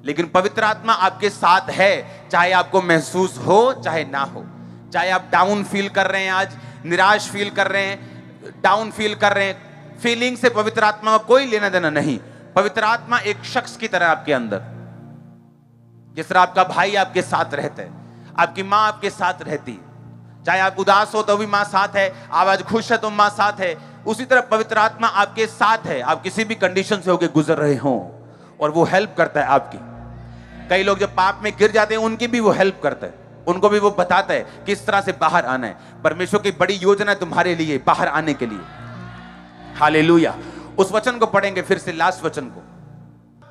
S1: लेकिन पवित्र आत्मा आपके साथ है, चाहे आपको महसूस हो चाहे ना हो, चाहे आप डाउन फील कर रहे हैं, आज निराश फील कर रहे हैं, डाउन फील कर रहे हैं, फीलिंग से पवित्र आत्मा का कोई लेना देना नहीं। पवित्र आत्मा एक शख्स की तरह आपके अंदर, जिस तरह आपका भाई आपके साथ रहता है, आपकी मां आपके साथ रहती है, चाहे आप उदास हो तो भी मां साथ है, आप आज खुश है तो मां साथ है, उसी तरह पवित्र आत्मा आपके साथ है। आप किसी भी कंडीशन से होकर गुजर रहे हो और वो हेल्प करता है आपकी। कई लोग जब पाप में गिर जाते हैं, उनकी भी वो हेल्प करता है, उनको भी वो बताता है किस तरह से बाहर आना है। परमेश्वर की बड़ी योजना है तुम्हारे लिए बाहर आने के लिए। हालेलुया। उस वचन को पढ़ेंगे फिर से, लास्ट वचन को,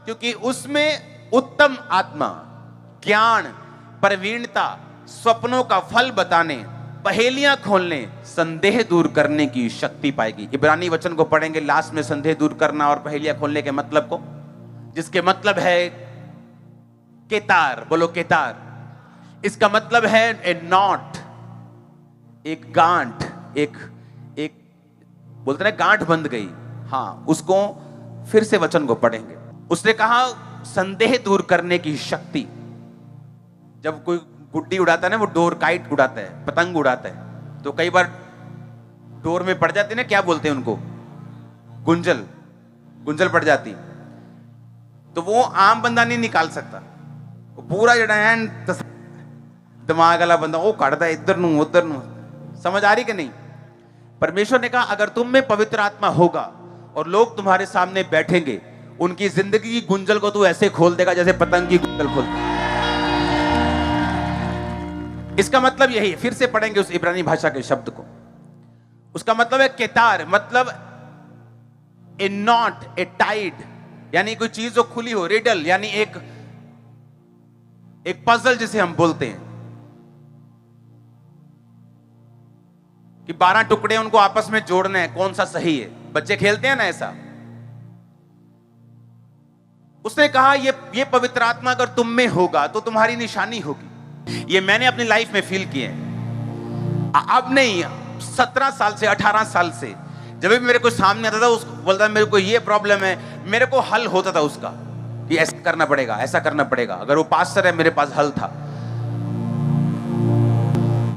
S1: क्योंकि उसमें उत्तम आत्मा, ज्ञान, प्रवीणता, स्वप्नों का फल बताने, पहेलियां खोलने, संदेह दूर करने की शक्ति पाएगी। इब्रानी वचन को पढ़ेंगे लास्ट में, संदेह दूर करना और पहेलियां खोलने के मतलब को, जिसके मतलब है केतार, बोलो केतार। इसका मतलब है ए नॉट, एक गांठ, एक बोलते ना गांठ बंध गई, हाँ, उसको फिर से वचन को पढ़ेंगे। उसने कहा संदेह दूर करने की शक्ति। जब कोई गुड्डी उड़ाता है ना, वो डोर काइट उड़ाता है, पतंग उड़ाता है, तो कई बार डोर में पड़ जाती है ना, क्या बोलते हैं उनको, गुंजल पड़ जाती, तो वो आम बंदा नहीं निकाल सकता, वो पूरा जड़ा है दिमाग वाला बंदा वो काटता है इधर नू उधर नू। समझ आ रही कि नहीं? परमेश्वर ने कहा अगर तुम में पवित्र आत्मा होगा और लोग तुम्हारे सामने बैठेंगे, उनकी जिंदगी की गुंजल को तू ऐसे खोल देगा जैसे पतंग की गुंजल खोलता है। इसका मतलब यही है, फिर से पढ़ेंगे उस इब्रानी भाषा के शब्द को। उसका मतलब है केतार, मतलब ए नॉट, ए टाइड, यानी कोई चीज जो खुली हो, रिडल यानी एक पजल जिसे हम बोलते हैं कि 12 टुकड़े उनको आपस में जोड़ना है, कौन सा सही है, बच्चे खेलते हैं ना ऐसा। उसने कहा ये पवित्र आत्मा अगर तुम में होगा तो तुम्हारी निशानी होगी। ये मैंने अपनी लाइफ में फील किए हैं, अब नहीं, 17 साल से 18 साल से जब भी मेरे को सामने आता था, उसको बोलता मेरे को ये प्रॉब्लम है, मेरे को हल होता था उसका कि ऐसा करना पड़ेगा, ऐसा करना पड़ेगा। अगर वो पास्टर है, मेरे पास हल था।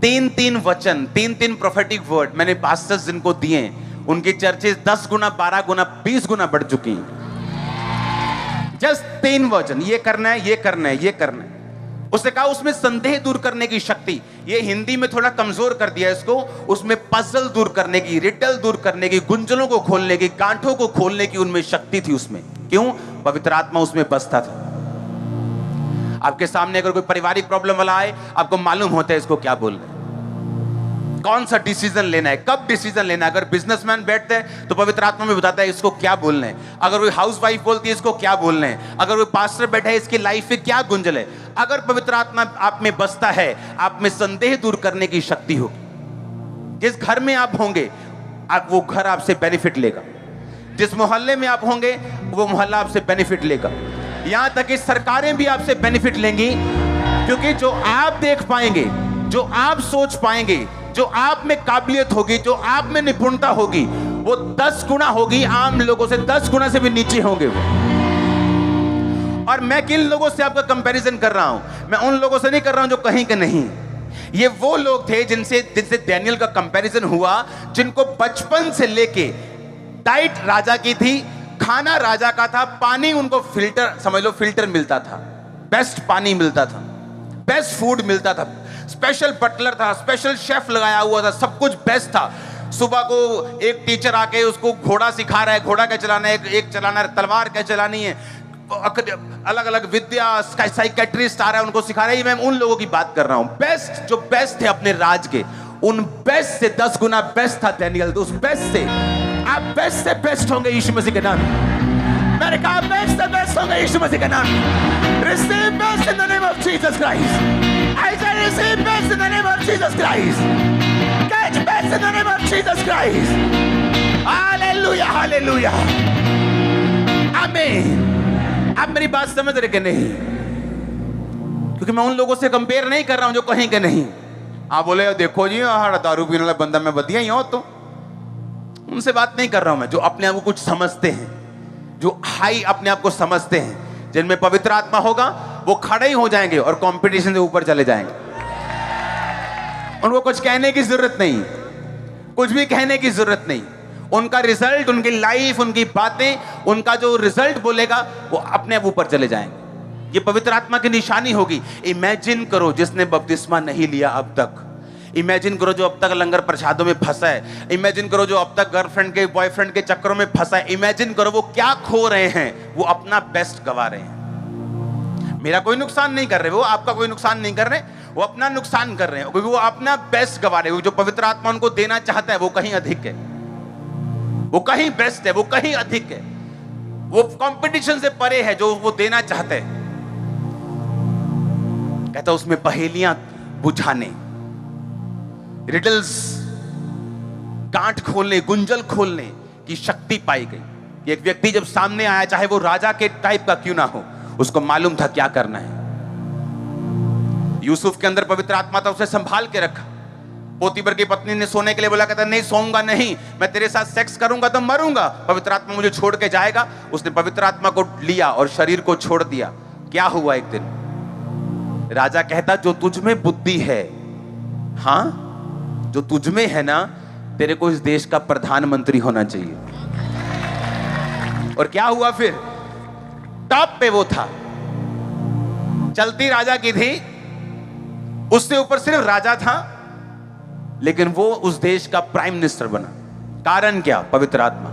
S1: 3 वचन, 3 प्रोफेटिक वर्ड मैंने पास्टर्स जिनको दिए, उनकी चर्चेस 10 गुना, 12 गुना, 20 गुना बढ़ चुकी हैं। जस्ट 3 वचन, ये करना है, ये करना है, ये करना है। उसने कहा उसमें संदेह दूर करने की शक्ति, ये हिंदी में थोड़ा कमजोर कर दिया इसको, उसमें पजल दूर करने की, रिडल दूर करने की, गुंजलों को खोलने की, गांठों को खोलने की उनमें शक्ति थी उसमें। क्यों? पवित्र आत्मा उसमें बसता था। आपके सामने अगर कोई पारिवारिक प्रॉब्लम वाला आए, आपको मालूम होता है इसको क्या बोलना है, कौन सा डिसीजन लेना है, कब डिसीजन लेना है। अगर बिजनेसमैन बैठते हैं तो पवित्र आत्मा में बताता है इसको क्या बोलना है। अगर कोई हाउसवाइफ बोलती है इसको क्या बोलना है। अगर कोई पास्टर बैठा है, इसकी लाइफ में क्या गुंजल है। अगर पवित्र आत्मा आप में बसता है, आप में संदेह दूर करने की शक्ति होगी। जिस घर में आप होंगे, वो घर आपसे बेनिफिट लेगा। जिस मोहल्ले में आप होंगे, वो मोहल्ला आपसे बेनिफिट लेगा। यहां तक कि सरकारें भी आपसे बेनिफिट लेंगी, क्योंकि जो आप देख पाएंगे, जो आप सोच पाएंगे, जो आप में काबिलियत होगी, जो आप में निपुणता होगी, वो 10 गुना होगी आम लोगों से, 10 गुना से भी नीचे होंगे वो। और मैं किन लोगों से आपका कंपैरिजन कर रहा हूं? मैं उन लोगों से नहीं कर रहा हूं जो कहीं के नहीं। ये वो लोग थे जिनसे डैनियल का कंपैरिजन हुआ, जिनको बचपन से लेके डाइट राजा की थी, खाना राजा का था, पानी उनको फिल्टर, समझ लो फिल्टर मिलता था, बेस्ट पानी मिलता था, बेस्ट फूड मिलता था, स्पेशल बटलर था, स्पेशल शेफ लगाया हुआ था, सब कुछ बेस्ट था। सुबह को एक टीचर आके उसको घोड़ा सिखा रहा है, घोड़ा क्या चलाना है, एक चलाना है, तलवार क्या चलानी है, अलग अलग विद्या साइकेट्रिस्ट आ रहा है, उनको सिखा रहा है। मैं उन लोगों की बात कर रहा हूं, बेस्ट जो बेस्ट थे अपने राज के, उन बेस्ट से 10 गुना बेस्ट था डैनियल। तो उस बेस्ट से आप बेस्ट से बेस्ट होंगे यीशु मसीह के नाम। मैंने कहा बेस्ट से बेस्ट होंगे यीशु मसीह के नाम। Receive best in the name of Jesus Christ. I say receive best in the name of Jesus Christ. Catch best in the name of Jesus Christ. Hallelujah hallelujah amen. आप मेरी बात समझ रहे कि नहीं? क्योंकि मैं उन लोगों से कंपेयर नहीं कर रहा हूं जो कहीं के नहीं। आप बोले देखो जी दारू पीने वाला बंदा, मैं बदिया ही हूं, तो उनसे बात नहीं कर रहा हूं मैं। जो अपने आप को कुछ समझते हैं, जो हाई अपने आप को समझते हैं, जिनमें पवित्र आत्मा होगा, वो खड़े ही हो जाएंगे और कंपटीशन से ऊपर चले जाएंगे। उनको कुछ कहने की जरूरत नहीं, कुछ भी कहने की जरूरत नहीं। उनका रिजल्ट, उनकी लाइफ, उनकी बातें, उनका जो रिजल्ट बोलेगा वो अपने आप ऊपर चले जाएंगे। ये पवित्र आत्मा की निशानी होगी। इमेजिन करो जिसने बपतिस्मा नहीं लिया अब तक। इमेजिन करो जो अब तक लंगर प्रसादों में फंसा है। इमेजिन करो जो अब तक गर्लफ्रेंड के बॉयफ्रेंड के चक्करों में फंसा है। इमेजिन करो वो क्या खो रहे हैं, वो अपना बेस्ट गवा रहे हैं। मेरा कोई नुकसान नहीं कर रहे वो, आपका कोई नुकसान नहीं कर रहे, वो अपना नुकसान कर रहे हैं, क्योंकि वो अपना बेस्ट गवा रहे हैं। जो पवित्र आत्मा उनको देना चाहता है वो कहीं अधिक है, वो कहीं बेस्ट है, वो कहीं अधिक है, वो कंपटीशन से परे है जो वो देना चाहते हैं। कहता उसमें पहेलियां बुझाने, रिडल्स, गांठ खोलने, गुंजल खोलने की शक्ति पाई गई। कि एक व्यक्ति जब सामने आया, चाहे वो राजा के टाइप का क्यों ना हो, उसको मालूम था क्या करना है। यूसुफ के अंदर पवित्र आत्मा था, उसे संभाल के रखा। पोतीबर की पत्नी ने सोने के लिए बोला, कहता नहीं सोऊंगा नहीं, मैं तेरे साथ सेक्स करूंगा तो मरूंगा, पवित्र आत्मा मुझे छोड़ के जाएगा। उसने पवित्र आत्मा को लिया और शरीर को छोड़ दिया। क्या हुआ एक दिन, राजा कहता जो तुझ में बुद्धि है, हाँ जो तुझ में है ना, तेरे को इस देश का प्रधानमंत्री होना चाहिए। और क्या हुआ फिर, टॉप पे वो था, चलती राजा की थी, उससे ऊपर सिर्फ राजा था, लेकिन वो उस देश का प्राइम मिनिस्टर बना। कारण क्या, पवित्र आत्मा।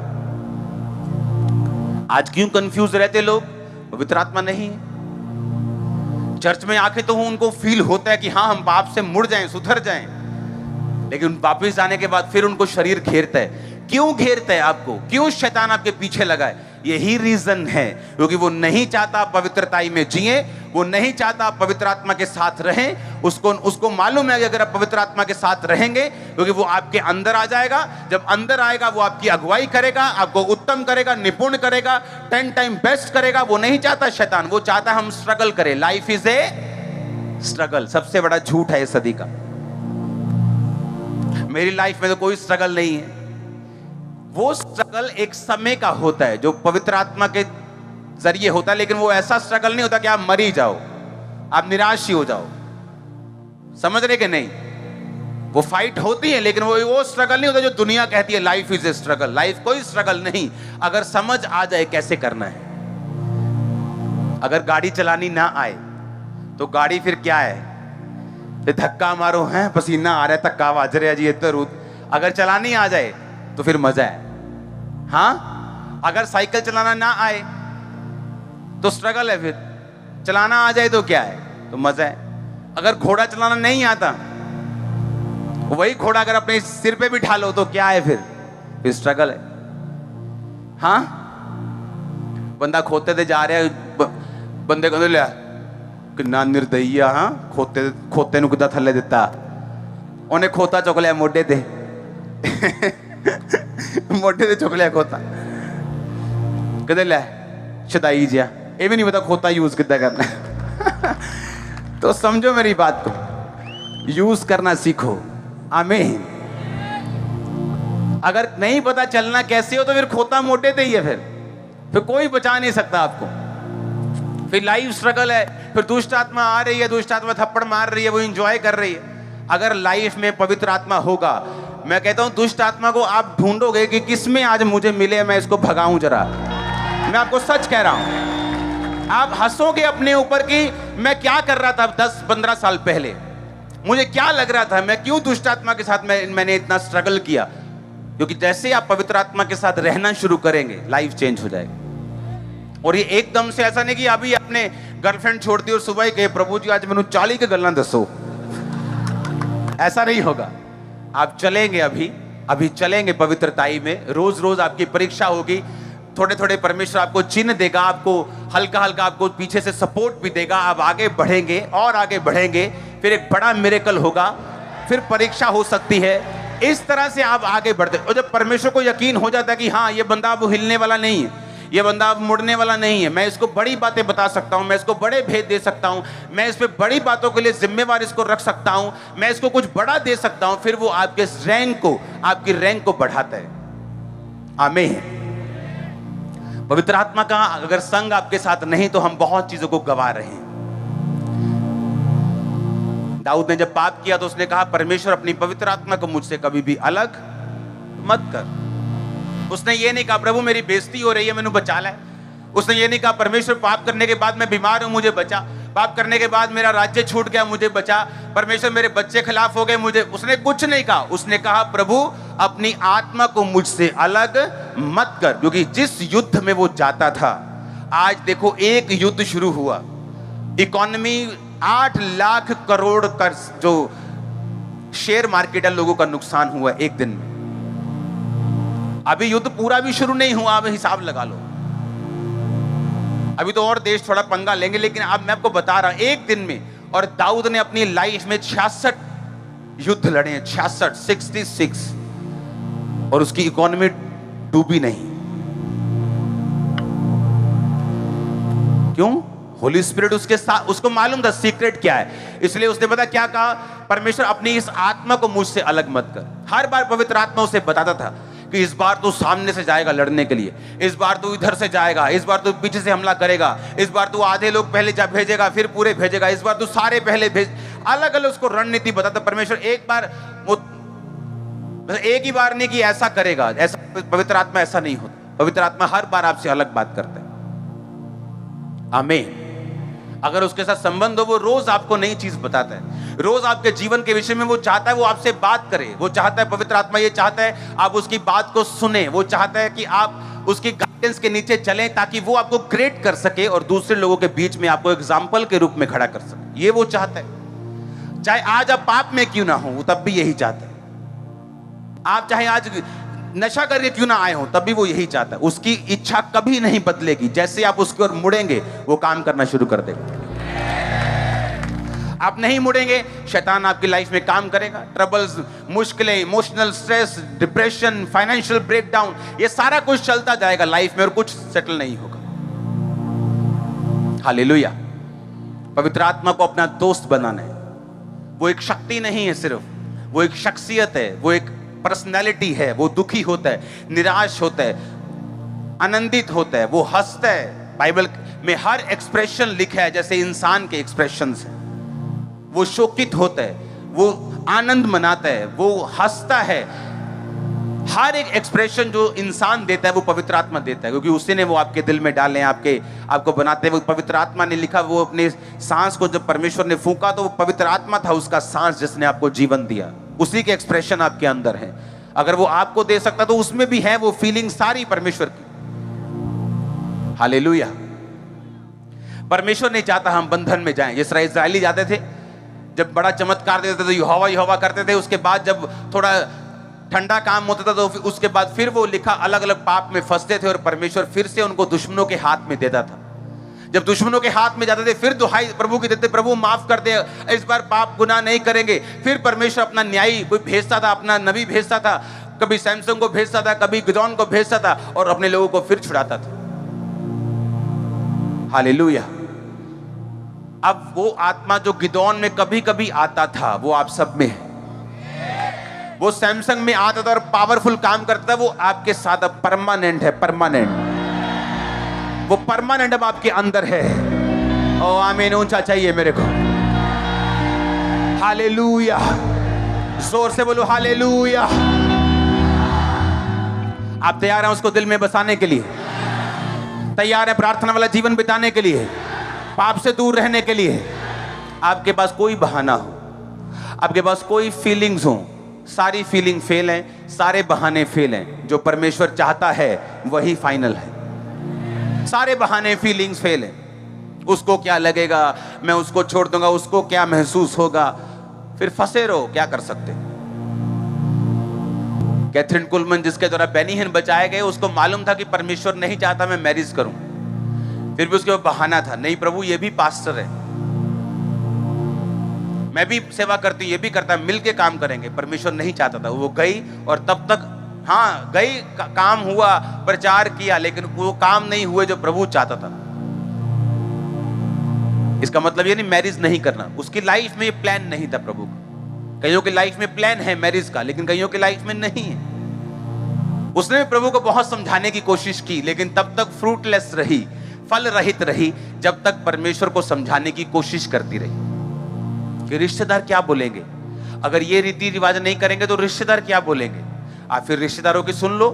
S1: आज क्यों कंफ्यूज रहते लोग, पवित्र आत्मा नहीं है। चर्च में आके तो उनको फील होता है कि हाँ हम पाप से मुड़ जाएं, सुधर जाएं, लेकिन वापस आने के बाद फिर उनको शरीर घेरता है। क्यों घेरता है आपको, क्यों शैतान आपके पीछे लगा है? यही रीजन है, क्योंकि वो नहीं चाहता पवित्रताई में जिए, वो नहीं चाहता पवित्र आत्मा के साथ रहें। उसको मालूम है कि अगर आप पवित्र आत्मा के साथ रहेंगे, क्योंकि वो आपके अंदर आ जाएगा, जब अंदर आएगा वो आपकी अगुवाई करेगा, आपको उत्तम करेगा, निपुण करेगा, 10 टाइम बेस्ट करेगा। वो नहीं चाहता शैतान, वो चाहता हम स्ट्रगल करें। लाइफ इज ए स्ट्रगल, सबसे बड़ा झूठ है इस सदी का। मेरी लाइफ में तो कोई स्ट्रगल नहीं है। वो स्ट्रगल एक समय का होता है जो पवित्र आत्मा के जरिए होता है, लेकिन वो ऐसा स्ट्रगल नहीं होता कि आप मर ही जाओ, आप निराश ही हो जाओ। समझ रहे कि नहीं? वो फाइट होती है, लेकिन वो स्ट्रगल नहीं होता जो दुनिया कहती है life is a struggle. Life कोई स्ट्रगल नहीं, अगर समझ आ जाए कैसे करना है। अगर गाड़ी चलानी ना आए तो गाड़ी फिर क्या है, धक्का मारो, हैं पसीना आ रहा है, धक्का बाज रहा है जी इधर उधर। अगर चलानी आ जाए तो फिर मजा है। हाँ, अगर साइकिल चलाना ना आए तो स्ट्रगल है, फिर चलाना आ जाए तो क्या है, तो मजा है। अगर घोड़ा चलाना नहीं आता, वही घोड़ा अगर अपने सिर पे बिठा लो तो क्या है, फिर स्ट्रगल है। हाँ, बंदा खोते ते जा रहा है, बंदे को लिया किन्ना निर्दयी आ, हाँ खोते नूं किद्दां थल्ले दिता, उन्हें खोता चुक लिया मोढे ते मोढे ते चुक लिया खोता, कहते लै शदाई जिहा, ये भी नहीं पता खोता यूज किद्दां करना है। तो समझो मेरी बात को, यूज करना सीखो। आमीन। अगर नहीं पता चलना कैसे हो तो फिर खोता मोटे ते ही है, फिर कोई बचा नहीं सकता आपको। फिर लाइफ स्ट्रगल है, फिर दुष्ट आत्मा आ रही है, दुष्ट आत्मा थप्पड़ मार रही है, वो एंजॉय कर रही है। अगर लाइफ में पवित्र आत्मा होगा, मैं कहता हूं दुष्ट आत्मा को आप ढूंढोगे कि किसमें आज मुझे मिले, मैं इसको भगाऊं जरा। मैं आपको सच कह रहा हूं, आप हंसोगे अपने ऊपर कि मैं क्या कर रहा था 10-15 साल पहले, मुझे क्या लग रहा था, मैं क्यों दुष्ट आत्मा के साथ मैंने इतना स्ट्रगल किया। क्योंकि जैसे आप पवित्र आत्मा के साथ रहना शुरू करेंगे, लाइफ चेंज हो जाएगी। और ये एकदम से ऐसा नहीं कि अभी आपने गर्लफ्रेंड छोड़ दी और सुबह ही कहे प्रभु जी आज मैंने 40 के गल्ला दसो, ऐसा नहीं होगा। आप चलेंगे, अभी चलेंगे पवित्रताई में। रोज रोज आपकी परीक्षा होगी, थोड़े थोड़े परमेश्वर आपको चिन्ह देगा, आपको हल्का हल्का आपको पीछे से सपोर्ट भी देगा। आप आगे बढ़ेंगे और आगे बढ़ेंगे, फिर एक बड़ा मिरेकल होगा, फिर परीक्षा हो सकती है। इस तरह से आप आगे बढ़ते। और जब परमेश्वर को यकीन हो जाता है कि हाँ ये बंदा अब हिलने वाला नहीं है, ये बंदा अब मुड़ने वाला नहीं है, मैं इसको बड़ी बातें बता सकता हूं, मैं इसको बड़े भेद दे सकता हूं, मैं इस पे बड़ी बातों के लिए जिम्मेवार इसको रख सकता हूं, मैं इसको कुछ बड़ा दे सकता हूं, फिर वो आपके रैंक को, आपकी रैंक को बढ़ाता है। आमीन। पवित्र आत्मा का अगर संग आपके साथ नहीं तो हम बहुत चीजों को गवा रहे हैं। दाऊद ने जब पाप किया तो उसने कहा परमेश्वर अपनी पवित्र आत्मा को मुझसे कभी भी अलग मत कर। उसने ये नहीं कहा प्रभु मेरी बेइज्जती हो रही है मैंने बचा ला। उसने ये नहीं कहा परमेश्वर पाप करने के बाद मैं बीमार हूं मुझे बचा, पाप करने के बाद मेरा राज्य छूट गया मुझे बचा, परमेश्वर मेरे बच्चे खिलाफ हो गए मुझे। उसने कुछ नहीं कहा। उसने कहा प्रभु अपनी आत्मा को मुझसे अलग मत कर। क्योंकि जिस युद्ध में वो जाता था, आज देखो एक युद्ध शुरू हुआ, इकोनॉमी 8 लाख करोड़ का जो शेयर मार्केट है लोगों का नुकसान हुआ एक दिन में। अभी युद्ध पूरा भी शुरू नहीं हुआ, अब हिसाब लगा लो। अभी तो और देश थोड़ा पंगा लेंगे, लेकिन अब मैं आपको बता रहा हूं एक दिन में। और दाऊद ने अपनी लाइफ में 66 युद्ध लड़े हैं, 66 और उसकी इकोनॉमी डूबी नहीं। क्यों? होली स्पिरिट उसके साथ, उसको मालूम था सीक्रेट क्या है, इसलिए उसने पता क्या कहा, परमेश्वर अपनी इस आत्मा को मुझसे अलग मत कर। हर बार पवित्र आत्मा उसे बताता था कि इस बार तू सामने से जाएगा लड़ने के लिए, इस बार तू इधर से जाएगा, इस बार तू पीछे से हमला करेगा, इस बार तू आधे लोग पहले भेजेगा फिर पूरे भेजेगा, इस बार तू सारे पहले भेज। अलग अलग उसको रणनीति बताता परमेश्वर। एक बार वो एक ही बार नहीं कि ऐसा करेगा, ऐसा पवित्र आत्मा ऐसा नहीं होता। पवित्र आत्मा हर बार आपसे अलग बात करता है। आमीन। अगर उसके साथ संबंध हो, वो रोज आपको नई चीज बताता है, रोज आपके जीवन के विषय में वो चाहता है वो आपसे बात करे। वो चाहता है, पवित्र आत्मा ये चाहता है आप उसकी बात को सुने। वो चाहता है कि आप उसकी गाइडेंस के नीचे चलें ताकि वो आपको ग्रेड कर सके और दूसरे लोगों के बीच में आपको एग्जाम्पल के रूप में खड़ा कर सके। ये वो चाहता है। चाहे आज आप पाप में क्यों ना हो, वो तब भी यही चाहता है। आप चाहे आज नशा करके क्यों ना आए हो, तब भी वो यही चाहता है। उसकी इच्छा कभी नहीं बदलेगी। जैसे आप उसकी ओर मुड़ेंगे वो काम करना शुरू कर देगा। आप नहीं मुड़ेंगे, शैतान आपकी लाइफ में काम करेगा। ट्रबल्स, मुश्किलें, emotional stress, depression, financial breakdown, ये सारा कुछ चलता जाएगा लाइफ में और कुछ सेटल नहीं होगा। हालेलुया। पवित्र आत्मा को अपना दोस्त बनाना है। वो एक शक्ति नहीं है सिर्फ, वो एक शख्सियत है, वो एक पर्सनैलिटी है। वो दुखी होता है, निराश होता है, आनंदित होता है, वो हंसता है। बाइबल में हर एक्सप्रेशन लिखा है जैसे इंसान के एक्सप्रेशंस हैं। वो शोकित होता है, वो आनंद मनाता है, वो हंसता है। हर एक एक्सप्रेशन जो इंसान देता है वो पवित्र आत्मा देता है, क्योंकि उसी ने वो आपके दिल में डाले, आपको बनाते हुए पवित्र आत्मा ने लिखा। वो अपने सांस को जब परमेश्वर ने फूंका तो वो पवित्र आत्मा था उसका सांस जिसने आपको जीवन दिया। उसी के एक्सप्रेशन आपके अंदर है। अगर वो आपको दे सकता तो उसमें भी है वो फीलिंग सारी परमेश्वर की। हालेलुया। परमेश्वर नहीं चाहता हम बंधन में जाएं। इस्राएली जाते थे, जब बड़ा चमत्कार देते थे तो यहोवा करते थे। उसके बाद जब थोड़ा ठंडा काम होता था तो उसके बाद फिर वो लिखा अलग अलग पाप में फंसते थे और परमेश्वर फिर से उनको दुश्मनों के हाथ में देता था। जब दुश्मनों के हाथ में जाते थे फिर दुहाई प्रभु की देते, प्रभु माफ कर दे, इस बार पाप गुनाह नहीं करेंगे। फिर परमेश्वर अपना न्यायी कोई भेजता था, अपना नबी भेजता था, कभी सैमसंग को भेजता था, कभी गिदोन को भेजता था और अपने लोगों को फिर छुड़ाता था। हालेलुया। अब वो आत्मा जो गिदोन में कभी कभी आता था वो आप सब में है। वो सैमसंग में आता था और पावरफुल काम करता था, वो आपके साथ अब परमानेंट है। परमानेंट, वो परमानेंट अब आपके अंदर है। ओ आमीन। ऊंचा चाहिए मेरे को। हालेलुया। जोर से बोलो हालेलुया। आप तैयार हैं उसको दिल में बसाने के लिए? तैयार है प्रार्थना वाला जीवन बिताने के लिए, पाप से दूर रहने के लिए? आपके पास कोई बहाना हो, आपके पास कोई फीलिंग्स हो, सारी फीलिंग फेल है, सारे बहाने फेल हैं। जो परमेश्वर चाहता है वही फाइनल है। सारे बहाने, फीलिंग्स फेल है। उसको क्या लगेगा, मैं उसको छोड़ दूंगा, उसको क्या महसूस होगा, फिर फंसे रहो, क्या कर सकते। कैथरीन कुलमन, जिसके द्वारा बेनी हिन बचाए गए, उसको मालूम था कि परमेश्वर नहीं चाहता मैं मैरिज करूं, फिर भी उसके वो बहाना था, नहीं प्रभु ये भी पास्टर है, मैं भी सेवा करती हूँ, ये भी करता, मिल के काम करेंगे। परमेश्वर नहीं चाहता था, वो गई और तब तक हाँ गई, काम हुआ, प्रचार किया, लेकिन वो काम नहीं हुए जो प्रभु चाहता था। इसका मतलब ये नहीं मैरिज नहीं करना, उसकी लाइफ में ये प्लान नहीं था प्रभु का। कईयों की लाइफ में प्लान है मैरिज का, लेकिन कईयों की लाइफ में नहीं है। उसने भी प्रभु को बहुत समझाने की कोशिश की, लेकिन तब तक फ्रूटलेस रही, फल रहित रही, जब तक परमेश्वर को समझाने की कोशिश करती रही कि रिश्तेदार क्या बोलेंगे, अगर ये रीति रिवाज नहीं करेंगे तो रिश्तेदार क्या बोलेंगे। आप फिर रिश्तेदारों की सुन लो,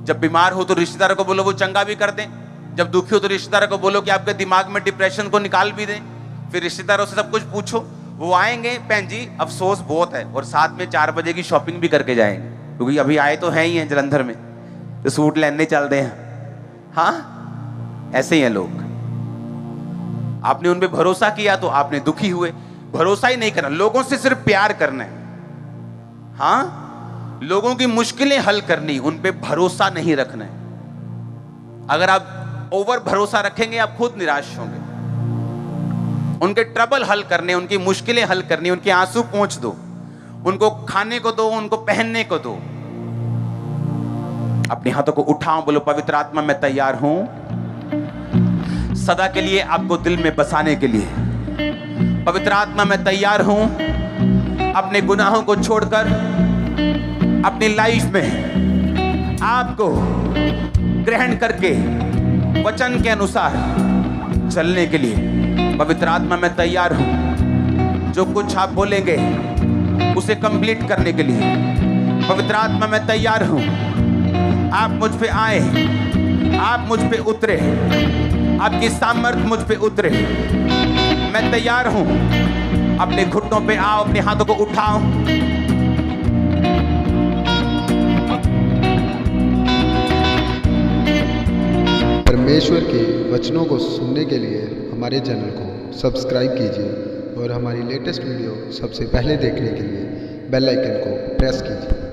S1: जब बीमार हो तो रिश्तेदारों को बोलो वो चंगा भी कर दें, जब दुखी हो तो रिश्तेदारों को बोलो कि आपके दिमाग में डिप्रेशन को निकाल भी दें। फिर रिश्तेदारों से सब कुछ पूछो, वो आएंगे, बहन जी अफसोस बहुत है, और साथ में 4 बजे की शॉपिंग भी करके जाएंगे, क्योंकि अभी आए तो हैं ही हैं जलंधर में, तो सूट लेने चलते हैं। हाँ, ऐसे ही हैं लोग। आपने उन पे भरोसा किया तो आपने दुखी हुए। भरोसा ही नहीं करना, लोगों से सिर्फ प्यार करना है। हाँ, लोगों की मुश्किलें हल करनी, उन पे भरोसा नहीं रखना है। अगर आप ओवर भरोसा रखेंगे आप खुद निराश होंगे। उनके ट्रबल हल करने, उनकी मुश्किलें हल करनी, उनके आंसू पोंछ दो, उनको खाने को दो, उनको पहनने को दो। अपने हाथों को उठाओ, बोलो पवित्र आत्मा मैं तैयार हूं सदा के लिए आपको दिल में बसाने के लिए। पवित्र आत्मा मैं तैयार हूं अपने गुनाहों को छोड़कर अपनी लाइफ में आपको ग्रहण करके वचन के अनुसार चलने के लिए। पवित्र आत्मा मैं तैयार हूं जो कुछ आप बोलेंगे उसे कंप्लीट करने के लिए। पवित्र आत्मा मैं तैयार हूं, आप मुझ पे आए, आप मुझ पे उतरे, आपकी सामर्थ्य मुझ पे उतरे। मैं तैयार हूं, अपने घुटनों पे आओ, अपने हाथों को उठाओ।
S3: परमेश्वर के वचनों को सुनने के लिए हमारे चैनल को सब्सक्राइब कीजिए और हमारी लेटेस्ट वीडियो सबसे पहले देखने के लिए बेल आइकन को प्रेस कीजिए।